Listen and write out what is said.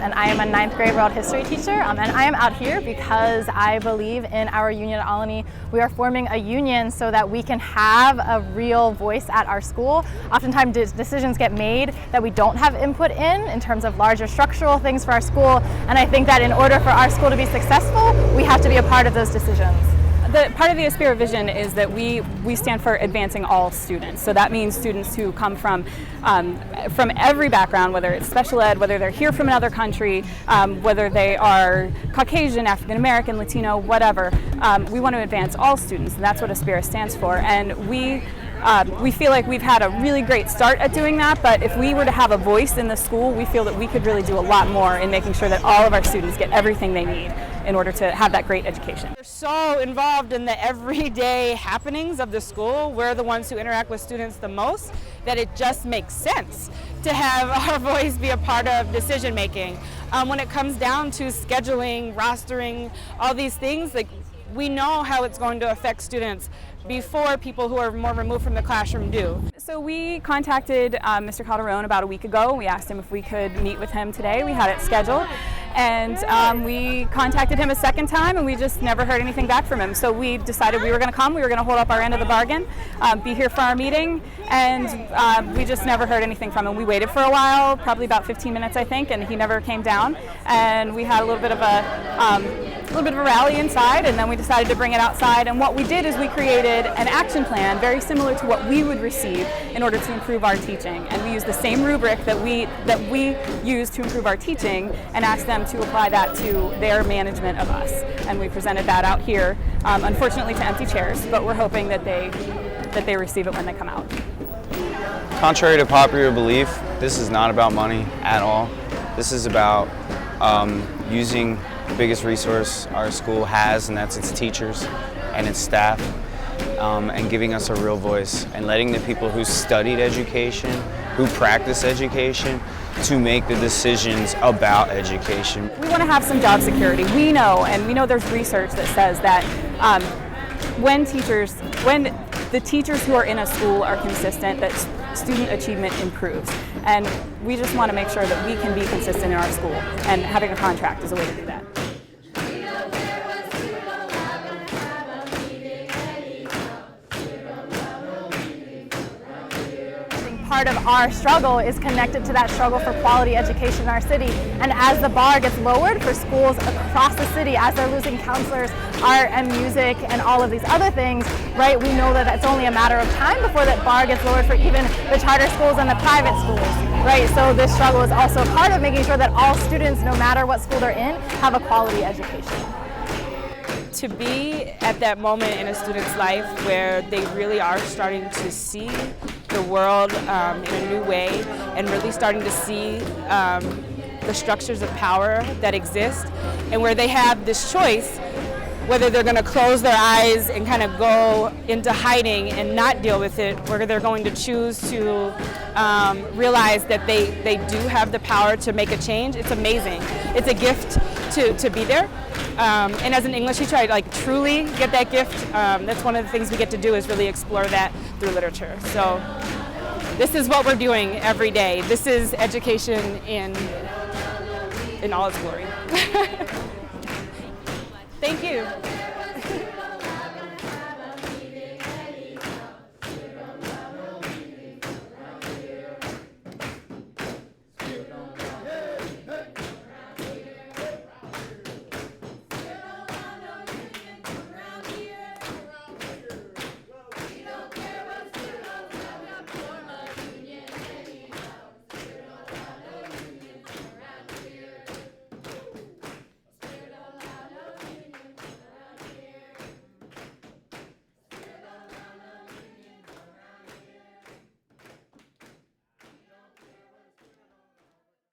And I am a 9th grade world history teacher, and I am out here because I believe in our union at Olney. We are forming a union so that we can have a real voice at our school. Oftentimes decisions get made that we don't have input in terms of larger structural things for our school, and I think that in order for our school to be successful, we have to be a part of those decisions. Part of the Aspira vision is that we stand for advancing all students. So that means students who come from every background, whether it's special ed, whether they're here from another country, whether they are Caucasian, African American, Latino, whatever. We want to advance all students, and that's what Aspira stands for. And we feel like we've had a really great start at doing that, but if we were to have a voice in the school, we feel that we could really do a lot more in making sure that all of our students get everything they need in order to have that great education. We're so involved in the everyday happenings of the school. We're the ones who interact with students the most, that it just makes sense to have our voice be a part of decision making. When it comes down to scheduling, rostering, all these things, like, we know how it's going to affect students before people who are more removed from the classroom do. So we contacted Mr. Calderon about a week ago. We asked him if we could meet with him today. We had it scheduled. And we contacted him a second time, and we just never heard anything back from him. So we decided we were going to come, we were going to hold up our end of the bargain, be here for our meeting, and we just never heard anything from him. We waited for a while, probably about 15 minutes I think, and he never came down. And we had a little bit of a rally inside, and then we decided to bring it outside. And what we did is we created an action plan very similar to what we would receive in order to improve our teaching. And we used the same rubric that we use to improve our teaching and asked them to apply that to their management of us. And we presented that out here, unfortunately to empty chairs, but we're hoping that they receive it when they come out. Contrary to popular belief, this is not about money at all. This is about using the biggest resource our school has, and that's its teachers and its staff, and giving us a real voice and letting the people who studied education, who practice education, to make the decisions about education. We want to have some job security. We know there's research that says that when the teachers who are in a school are consistent, that student achievement improves. And we just want to make sure that we can be consistent in our school, and having a contract is a way to do that. Part of our struggle is connected to that struggle for quality education in our city. And as the bar gets lowered for schools across the city, as they're losing counselors, art and music and all of these other things, right, we know that it's only a matter of time before that bar gets lowered for even the charter schools and the private schools, right? So this struggle is also part of making sure that all students, no matter what school they're in, have a quality education. To be at that moment in a student's life where they really are starting to see the world in a new way, and really starting to see the structures of power that exist, and where they have this choice whether they're going to close their eyes and kind of go into hiding and not deal with it, or they're going to choose to realize that they do have the power to make a change. It's amazing. It's a gift to be there. And as an English teacher, I truly get that gift. That's one of the things we get to do, is really explore that through literature. So this is what we're doing every day. This is education in all its glory. Thank you.